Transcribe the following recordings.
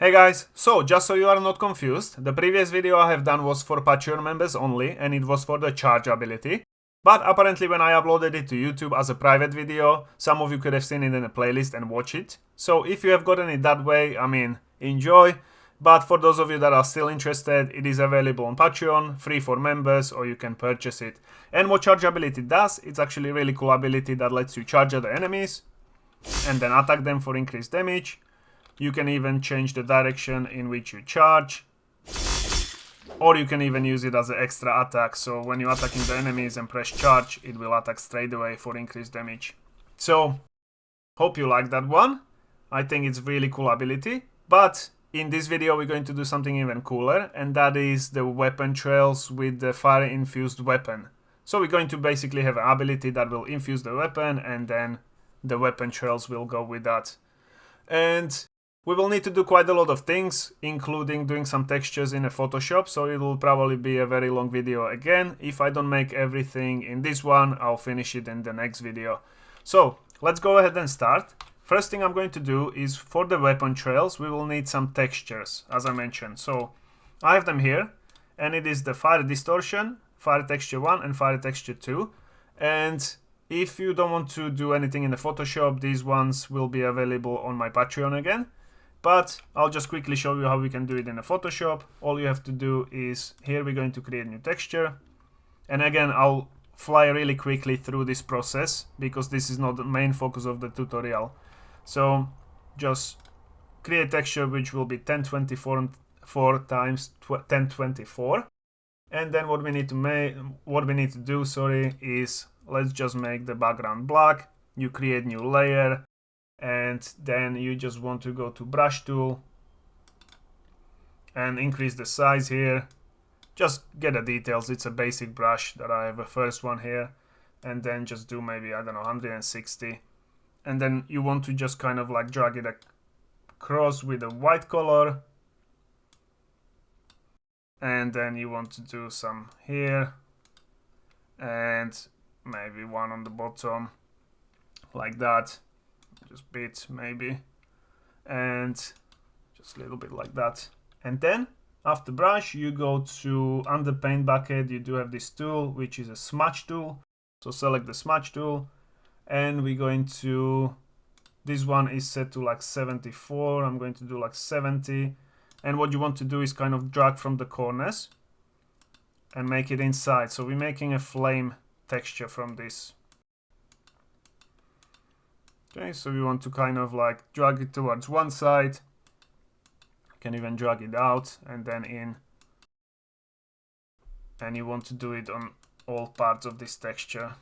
Hey guys, so just so you are not confused, the previous video I have done was for Patreon members only and it was for the charge ability. But apparently when I uploaded it to YouTube as a private video, some of you could have seen it in a playlist and watch it. So if you have gotten it that way, I mean, enjoy. But for those of you that are still interested, it is available on Patreon, free for members, or you can purchase it. And what charge ability does, it's actually a really cool ability that lets you charge other enemies and then attack them for increased damage. You can even change the direction in which you charge, or you can even use it as an extra attack. So when you're attacking the enemies and press charge, it will attack straight away for increased damage. So hope you like that one. I think it's really cool ability. But in this video we're going to do something even cooler, and that is the weapon trails with the fire infused weapon. So we're going to basically have an ability that will infuse the weapon, and then the weapon trails will go with that. And we will need to do quite a lot of things, including doing some textures in a Photoshop, so it will probably be a very long video again. If I don't make everything in this one, I'll finish it in the next video. So let's go ahead and start. First thing I'm going to do is, for the weapon trails, we will need some textures, as I mentioned. So I have them here, and it is the fire distortion, fire texture 1 and fire texture 2. And if you don't want to do anything in the Photoshop, these ones will be available on my Patreon again. But I'll just quickly show you how we can do it in a Photoshop. All you have to do is, here we're going to create a new texture. And again, I'll fly really quickly through this process because this is not the main focus of the tutorial. So just create a texture which will be 1024 times 1024. And then what we need to do, is let's just make the background black. You create new layer. And then you just want to go to brush tool and increase the size here. Just get the details. It's a basic brush that I have a first one here, and then just do maybe, I don't know, 160. And then you want to just kind of like drag it across with a white color, and then you want to do some here and maybe one on the bottom like that. Just bit maybe, and just a little bit like that. And then after brush, you go to under paint bucket. You do have this tool which is a smudge tool, so select the smudge tool, and we're going to, this one is set to like 74. I'm going to do like 70. And what you want to do is kind of drag from the corners and make it inside. So we're making a flame texture from this. Okay, so we want to kind of like drag it towards one side. You can even drag it out and then in. And you want to do it on all parts of this texture.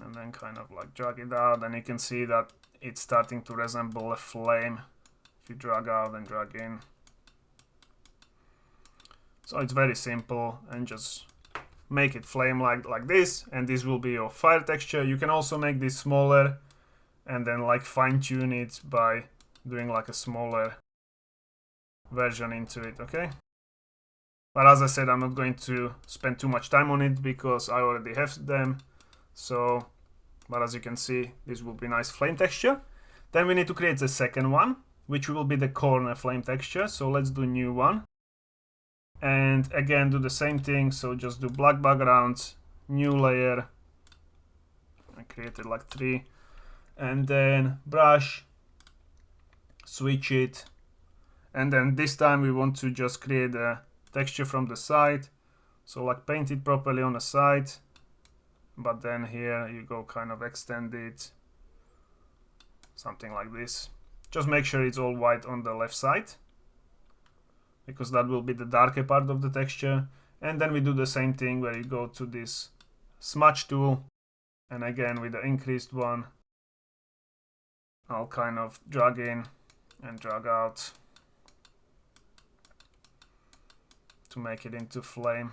And then kind of like drag it out, and you can see that it's starting to resemble a flame if you drag out and drag in. So it's very simple, and just make it flame like this, and this will be your fire texture. You can also make this smaller and then like fine tune it by doing like a smaller version into it, okay? But as I said, I'm not going to spend too much time on it because I already have them. So, but as you can see, this will be nice flame texture. Then we need to create the second one, which will be the corner flame texture. So let's do new one. And again, do the same thing. So just do black background, new layer. I created like 3. And then brush, switch it. And then this time we want to just create a texture from the side. So like paint it properly on the side. But then here you go kind of extend it. Something like this. Just make sure it's all white on the left side, because that will be the darker part of the texture. And then we do the same thing where you go to this smudge tool, and again with the increased one, I'll kind of drag in and drag out to make it into flame.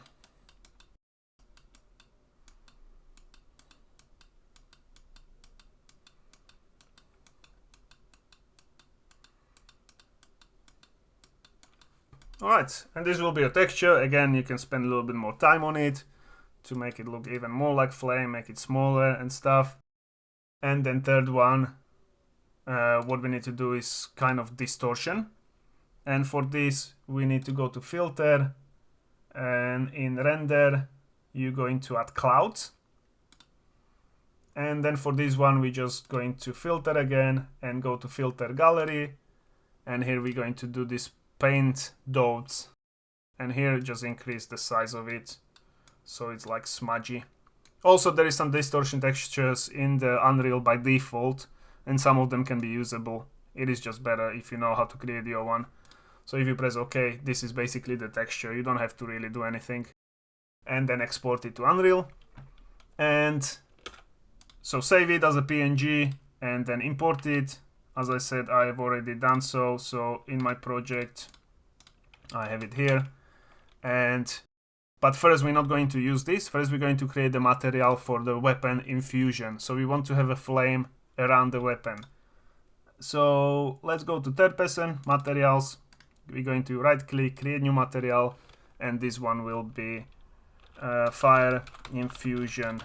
Alright, and this will be a texture. Again, you can spend a little bit more time on it to make it look even more like flame, make it smaller and stuff. And then third one, what we need to do is kind of distortion. And for this, we need to go to filter, and in render, you're going to add clouds. And then for this one, we're just going to filter again and go to filter gallery. And here we're going to do this paint dots. And here just increase the size of it so it's like smudgy. Also, there is some distortion textures in the Unreal by default, and some of them can be usable. It is just better if you know how to create your one. So if you press OK, this is basically the texture. You don't have to really do anything. And then export it to Unreal. And so save it as a PNG and then import it. As I said, I have already done so. So in my project, I have it here. But first, we're not going to use this. First, we're going to create the material for the weapon infusion. So we want to have a flame around the weapon. So let's go to third person, materials. We're going to right click, create new material. And this one will be fire infusion.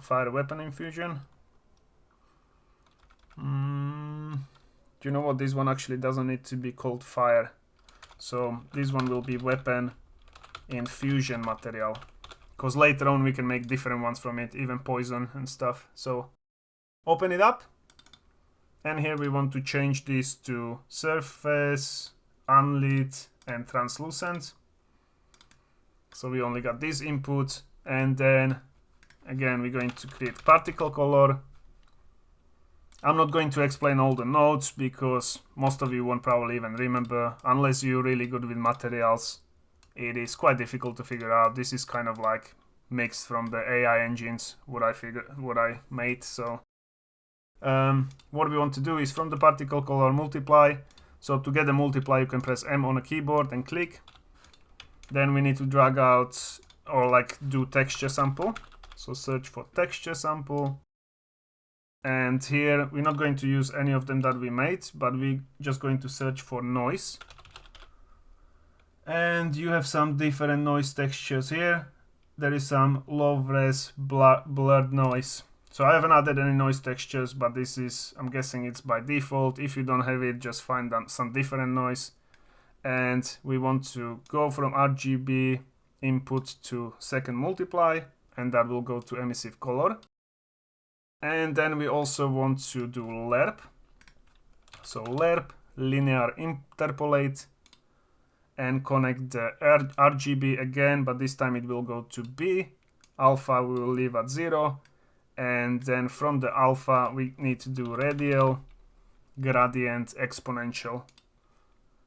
Fire weapon infusion. Do you know what? This one actually doesn't need to be called fire. So this one will be weapon infusion material, because later on we can make different ones from it, even poison and stuff. So open it up, and here we want to change this to surface, unlit, and translucent. So we only got these inputs, and then again we're going to create particle color. I'm not going to explain all the nodes because most of you won't probably even remember. Unless you're really good with materials, it is quite difficult to figure out. This is kind of like mixed from the AI engines, what I made. So what we want to do is from the particle color multiply. So to get the multiply, you can press M on a keyboard and click. Then we need to drag out or like do texture sample. So search for texture sample. And here we're not going to use any of them that we made, but we're just going to search for noise. And you have some different noise textures here. There is some low-res blurred noise. So I haven't added any noise textures, but this is, I'm guessing it's by default. If you don't have it, just find some different noise. And we want to go from RGB input to second multiply, and that will go to emissive color. And then we also want to do lerp. So lerp, linear interpolate, and connect the RGB again, but this time it will go to B. Alpha we will leave at 0. And then from the alpha we need to do radial, gradient, exponential.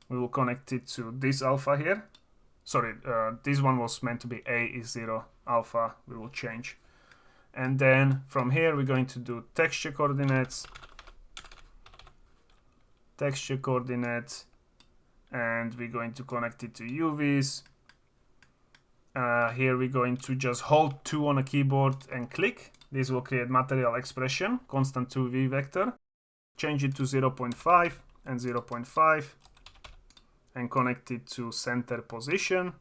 We will connect it to this alpha here. Sorry, this one was meant to be A is 0, alpha we will change. And then from here we're going to do texture coordinates, and we're going to connect it to UVs. Here we're going to just hold 2 on a keyboard and click. This will create material expression, constant 2V vector. Change it to 0.5 and 0.5 and connect it to center position.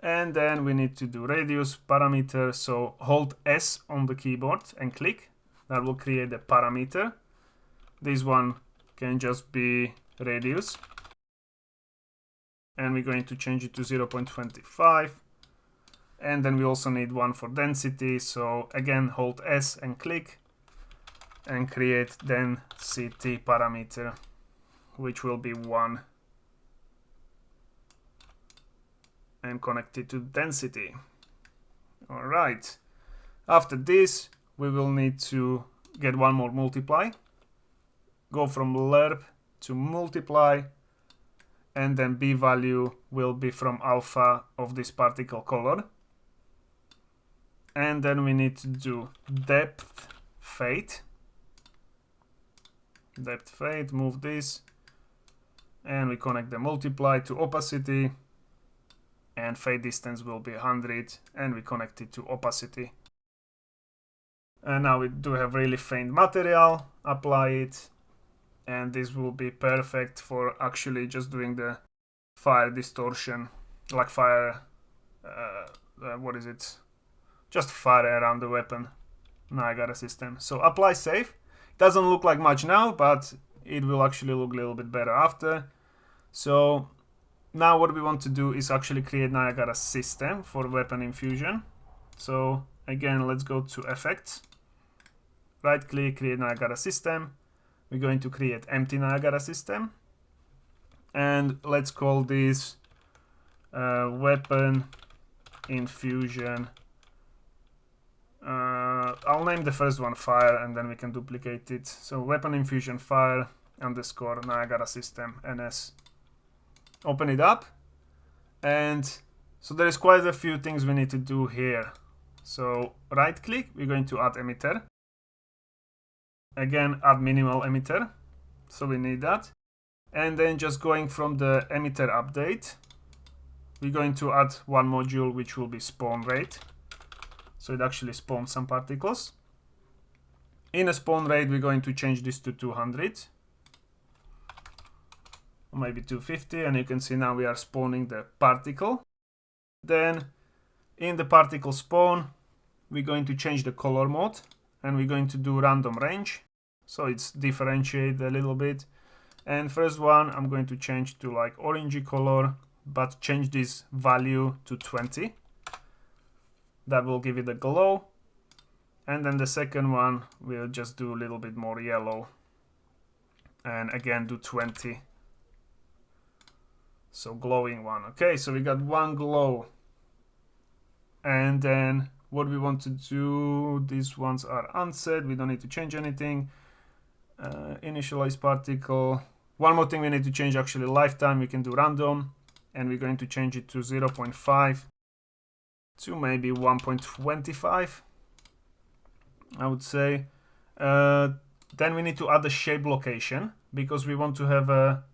And then we need to do radius parameter. So hold S on the keyboard and click. That will create a parameter. This one can just be radius. And we're going to change it to 0.25. And then we also need one for density. So again, hold S and click and create density parameter, which will be 1. And connect it to density. All right. After this, we will need to get one more multiply. Go from lerp to multiply, and then B value will be from alpha of this particle color. And then we need to do depth fade. Depth fade, move this, and we connect the multiply to opacity. And fade distance will be 100, and we connect it to opacity. And now we do have really faint material, apply it, and this will be perfect for actually just doing the fire distortion, like fire, what is it? Just fire around the weapon. Niagara system. So apply save. It doesn't look like much now, but it will actually look a little bit better after. So now what we want to do is actually create Niagara system for weapon infusion. So again, let's go to effects, right click, create Niagara system. We're going to create empty Niagara system, and let's call this weapon infusion. I'll name the first one fire, and then we can duplicate it. So weapon infusion fire underscore Niagara system ns. Open it up, and so there is quite a few things we need to do here. So right click, we're going to add emitter. Again, add minimal emitter, so we need that. And then just going from the emitter update, we're going to add one module which will be spawn rate. So it actually spawns some particles. In a spawn rate, we're going to change this to 200. Or maybe 250, and you can see now we are spawning the particle. Then in the particle spawn, we're going to change the color mode, and we're going to do random range. So it's differentiate a little bit. And first one, I'm going to change to like orangey color, but change this value to 20. That will give it a glow. And then the second one, we'll just do a little bit more yellow. And again, do 20. So glowing one. Okay, so we got one glow. And then what we want to do, these ones are unset. We don't need to change anything. Initialize particle. One more thing we need to change, actually lifetime. We can do random. And we're going to change it to 0.5 to maybe 1.25. I would say. Then we need to add a shape location, because we want to have a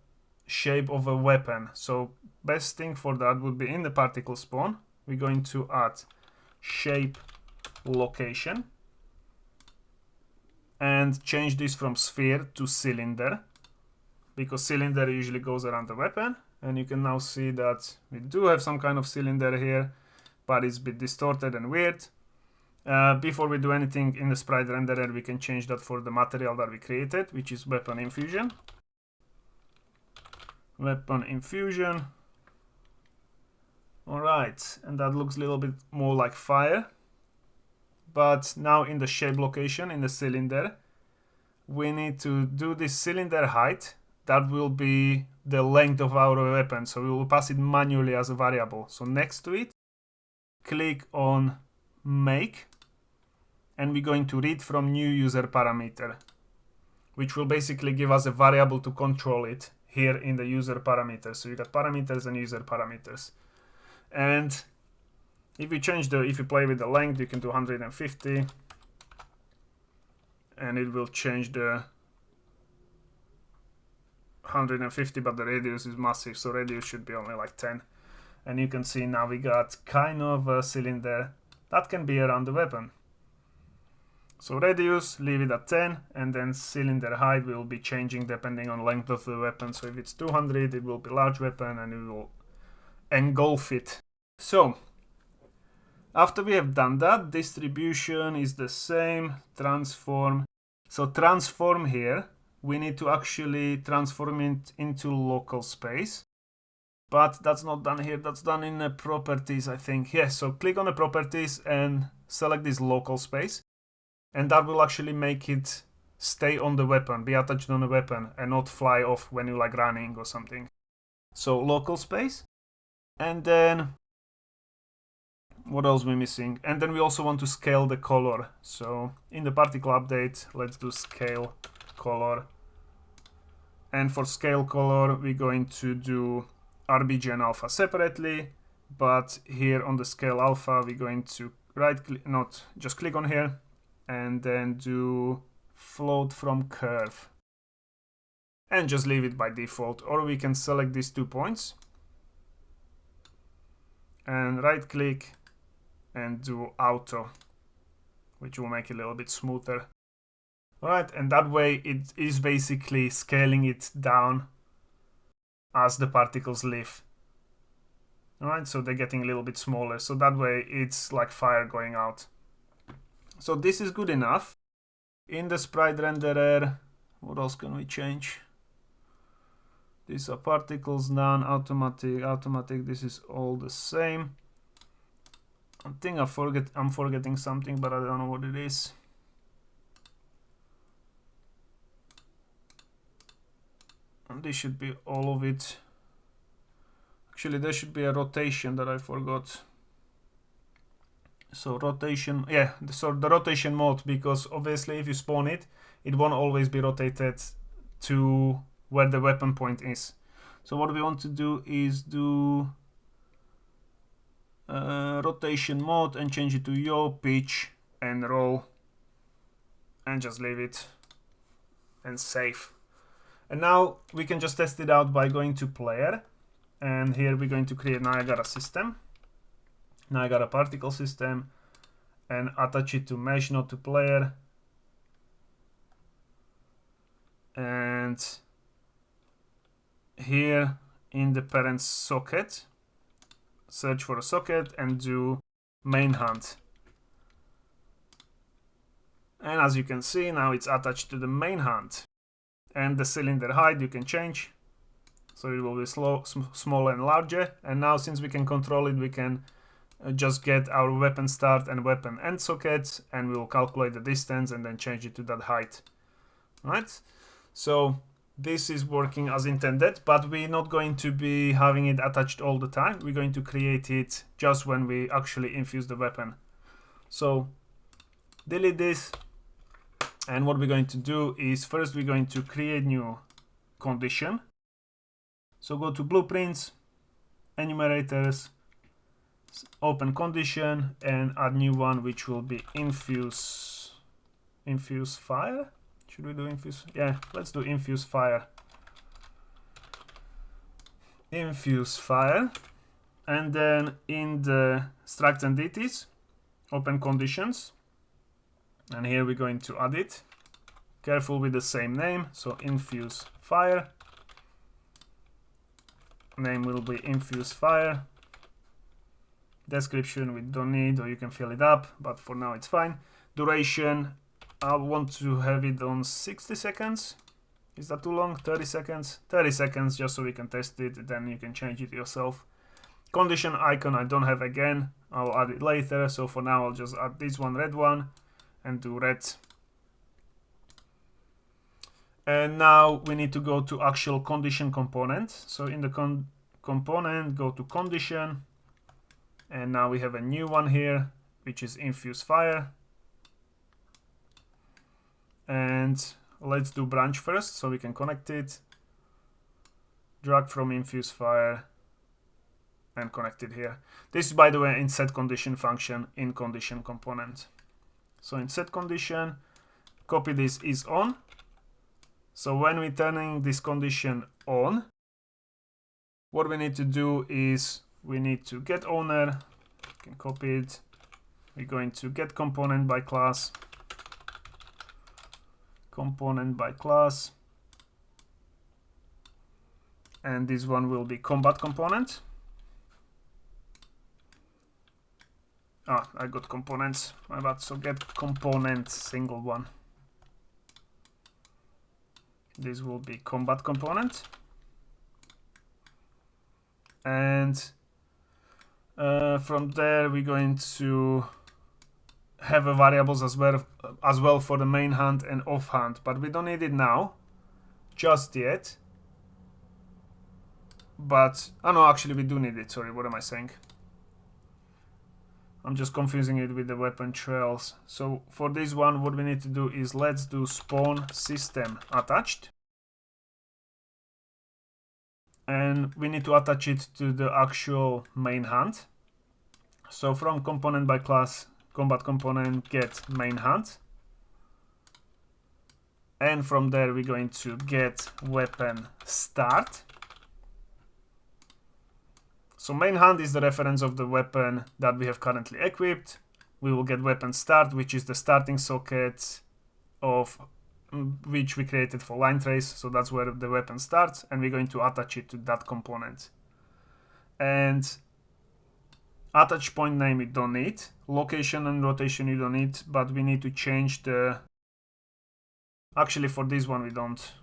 shape of a weapon. So best thing for that would be in the particle spawn, we're going to add shape location and change this from sphere to cylinder, because cylinder usually goes around the weapon. And you can now see that we do have some kind of cylinder here, but it's a bit distorted and weird. Before we do anything in the sprite renderer, we can change that for the material that we created, which is weapon infusion. Weapon infusion. Alright, and that looks a little bit more like fire. But now in the shape location, in the cylinder, we need to do this cylinder height. That will be the length of our weapon. So we will pass it manually as a variable. So next to it, click on make. And we're going to read from new user parameter, which will basically give us a variable to control it here in the user parameters. So you got parameters and user parameters. And if you play with the length, you can do 150, and it will change the 150, but the radius is massive, so radius should be only like 10. And you can see now we got kind of a cylinder that can be around the weapon. So radius, leave it at 10, and then cylinder height will be changing depending on length of the weapon. So if it's 200, it will be large weapon, and it will engulf it. So after we have done that, distribution is the same, transform. So transform here, we need to actually transform it into local space. But that's not done here, that's done in the properties, I think. Yes, so click on the properties and select this local space. And that will actually make it stay on the weapon, be attached on the weapon, and not fly off when you're like running or something. So local space. And then what else we're missing? And then we also want to scale the color. So in the particle update, let's do scale color. And for scale color, we're going to do RBG and alpha separately. But here on the scale alpha, we're going to just click on here, and then do float from curve. And just leave it by default. Or we can select these 2 points. And right click and do auto, which will make it a little bit smoother. Alright, and that way it is basically scaling it down as the particles live. Alright, so they're getting a little bit smaller. So that way it's like fire going out. So this is good enough. In the sprite renderer, what else can we change? These are particles, none, automatic, this is all the same. I think I'm forgetting something, but I don't know what it is. And this should be all of it. Actually, there should be a rotation that I forgot. So rotation, yeah, so the rotation mode, because obviously if you spawn it, it won't always be rotated to where the weapon point is. So what we want to do is do rotation mode and change it to yaw, pitch and roll, and just leave it and save. And now we can just test it out by going to player, and here we're going to create Niagara system, Niagara particle system, and attach it to mesh, not to player. And here in the parent socket, search for a socket and do main hunt. And as you can see, now it's attached to the main hunt. And the cylinder height you can change, so it will be smaller and larger. And now since we can control it, we can just get our weapon start and weapon end sockets, and we will calculate the distance and then change it to that height. Right? So this is working as intended, but we're not going to be having it attached all the time. We're going to create it just when we actually infuse the weapon. So delete this, and what we're going to do is first we're going to create new condition. So go to blueprints, enumerators, open condition, and add new one, which will be infuse fire. Should we do infuse? Yeah, let's do infuse fire. Infuse fire. And then in the struct entities, open conditions. And here we're going to add it. Careful with the same name. So infuse fire. Name will be infuse fire. Description we don't need, or you can fill it up, but for now it's fine. Duration, I want to have it on 60 seconds. Is that too long? 30 seconds? 30 seconds, just so we can test it, then you can change it yourself. Condition icon I don't have again, I'll add it later, so for now I'll just add this one, red one, and do red. And now we need to go to actual condition component. So in the component, go to condition, and now we have a new one here, which is infuse fire. And let's do branch first, so we can connect it. Drag from infuse fire and connect it here. This is, by the way, in set condition function in condition component. So in set condition, copy this is on. So when we're turning this condition on, what we need to do is we need to get owner, you can copy it. We're going to get component by class, and this one will be combat component. I got components, my bad. So get component single one. This will be combat component. And from there we're going to have a variables as well for the main hunt and off hunt, but we don't need it now just yet. But no, actually we do need it. Sorry, what am I saying? I'm just confusing it with the weapon trails. So for this one, what we need to do is let's do spawn system attached. And we need to attach it to the actual main hunt. So from component by class, combat component, get main hunt. And from there, we're going to get weapon start. So main hunt is the reference of the weapon that we have currently equipped. We will get weapon start, which is the starting socket of which we created for line trace. So that's where the weapon starts, and we're going to attach it to that component. And Attach point name we don't need. Location and rotation you don't need, but we need to change the... Actually, for this one we don't.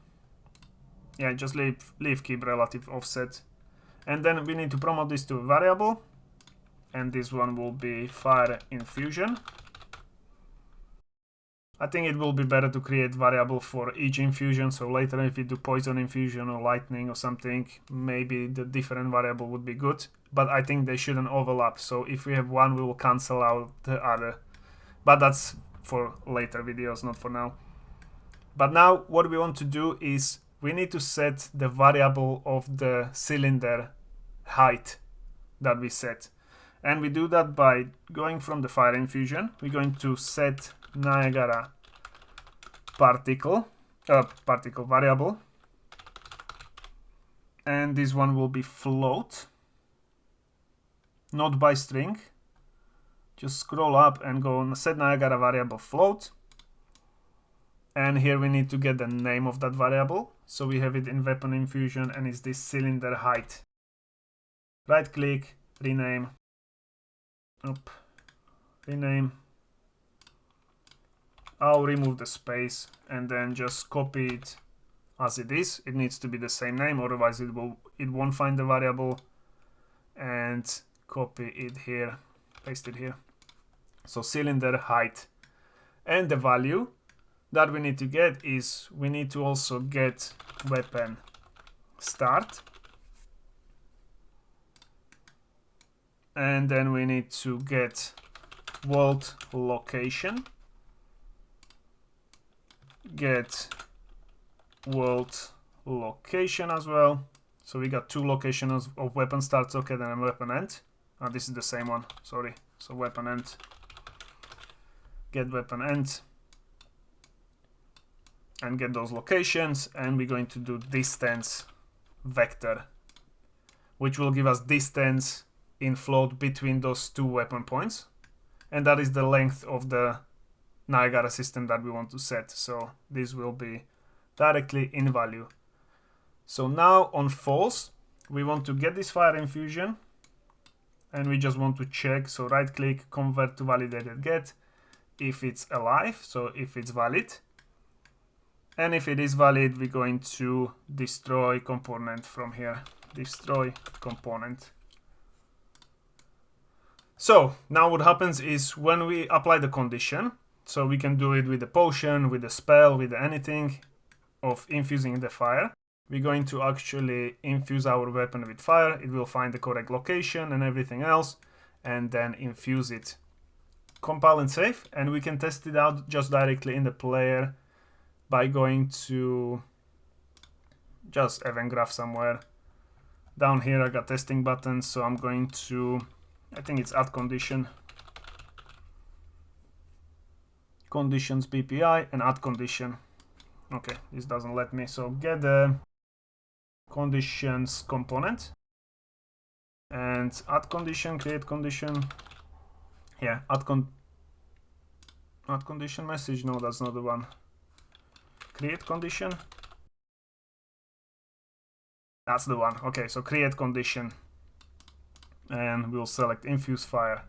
Yeah, just leave keep relative offset. And then we need to promote this to a variable. And this one will be fire infusion. I think it will be better to create variable for each infusion, so later if you do poison infusion or lightning or something, maybe the different variable would be good, but I think they shouldn't overlap, so if we have one we will cancel out the other, but that's for later videos, not for now. But now what we want to do is we need to set the variable of the cylinder height that we set, and we do that by going from the fire infusion. We're going to set Niagara particle variable, and this one will be float, not by string. Just scroll up and go on set Niagara variable float, and here we need to get the name of that variable, so we have it in weapon infusion and it's this cylinder height. Right click, rename, rename. I'll remove the space and then just copy it as it is. It needs to be the same name, otherwise it won't find the variable. And copy it here, paste it here. So cylinder height. And the value that we need to get is we need to also get weapon start. And then we need to get world location. Get world location as well. So we got two locations of weapon start socket and weapon end. This is the same one, sorry. So weapon end, get weapon end, and get those locations. And we're going to do distance vector, which will give us distance in float between those two weapon points. And that is the length of the Niagara system that we want to set, so this will be directly in value. So now on false, we want to get this fire infusion, and we just want to check, so right click, convert to validated get, if it's alive, so if it's valid. And if it is valid, we're going to destroy component from here, destroy component. So now what happens is when we apply the condition, so we can do it with the potion, with the spell, with anything of infusing the fire. We're going to actually infuse our weapon with fire. It will find the correct location and everything else, and then infuse it. Compile and save, and we can test it out just directly in the player by going to just event graph somewhere. Down here I got testing buttons, so I'm going to, I think it's add condition. Conditions BPI and add condition. Okay, this doesn't let me, so get the conditions component and add condition, create condition. Yeah, add condition message. No, that's not the one. Create condition. That's the one. Okay, so create condition, and we'll select infuse fire.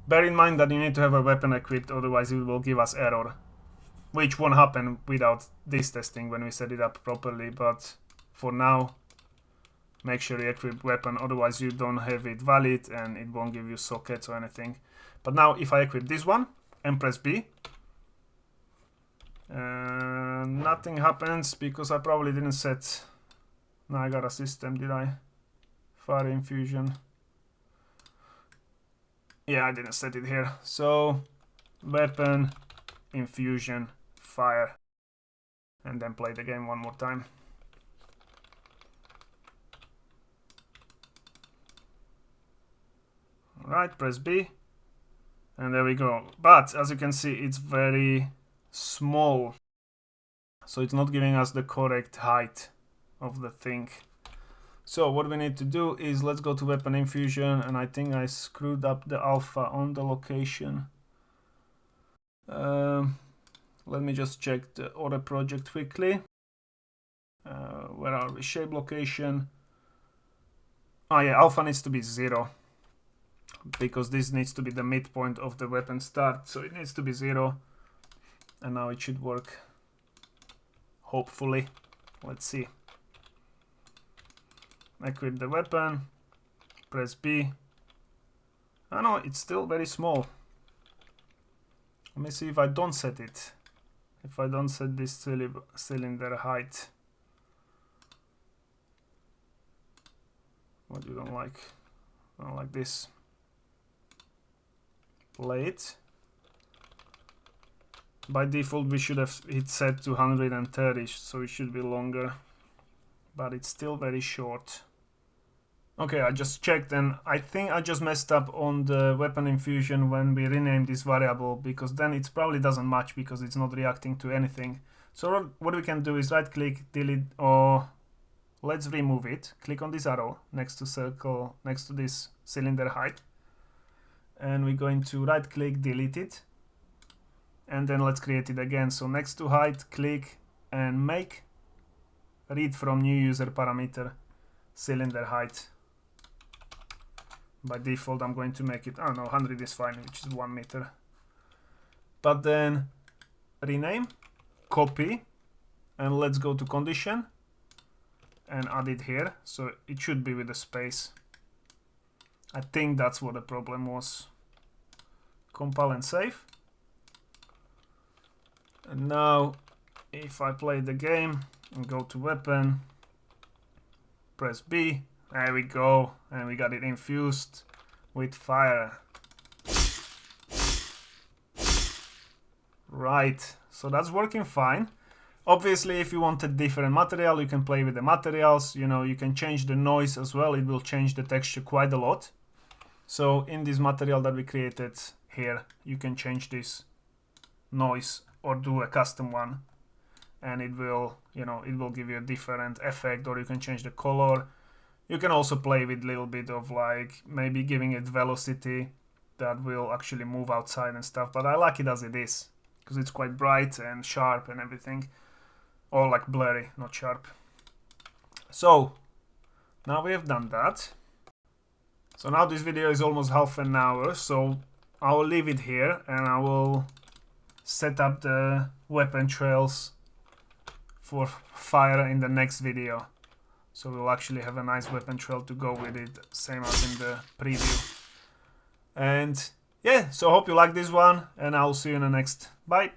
Bear in mind that you need to have a weapon equipped, otherwise it will give us error, which won't happen without this testing when we set it up properly. But for now, make sure you equip weapon, otherwise you don't have it valid and it won't give you sockets or anything. But now if I equip this one and press B, nothing happens because I probably didn't set Niagara system, did I? Fire infusion. Yeah, I didn't set it here. So weapon, infusion, fire, and then play the game one more time. Alright, press B, and there we go. But as you can see, it's very small, so it's not giving us the correct height of the thing. So what we need to do is let's go to weapon infusion, and I think I screwed up the alpha on the location. Let me just check the other project quickly. Where are we? Shape location. Oh yeah, alpha needs to be 0. because this needs to be the midpoint of the weapon start, so it needs to be 0. And now it should work, hopefully. Let's see. Equip the weapon, press B. Oh no, it's still very small. Let me see if I don't set it. If I don't set this cylinder height. What you don't like? I don't like this. Plate. By default we should have hit set to 130, so it should be longer. But it's still very short. Okay, I just checked and I think I just messed up on the weapon infusion when we renamed this variable, because then it probably doesn't match because it's not reacting to anything. So what we can do is right click, delete, or let's remove it. Click on this arrow next to circle, next to this cylinder height. And we're going to right click, delete it. And then let's create it again. So next to height, click and make read from new user parameter cylinder height. By default I'm going to make it, I don't know, 100 is fine, which is 1 meter. But then rename, copy, and let's go to condition and add it here. So it should be with a space. I think that's what the problem was. Compile and save. And now if I play the game and go to weapon, press B, there we go, and we got it infused with fire. Right, so that's working fine. Obviously, if you wanted different material, you can play with the materials. You know, you can change the noise as well. It will change the texture quite a lot. So in this material that we created here, you can change this noise or do a custom one, and it will, you know, it will give you a different effect, or you can change the color. You can also play with a little bit of like maybe giving it velocity that will actually move outside and stuff, but I like it as it is because it's quite bright and sharp and everything, or like blurry, not sharp. So now we have done that. So now this video is almost half an hour, so I will leave it here and I will set up the weapon trails for fire in the next video. So we'll actually have a nice weapon trail to go with it, same as in the preview. And yeah, so hope you like this one, and I'll see you in the next. Bye!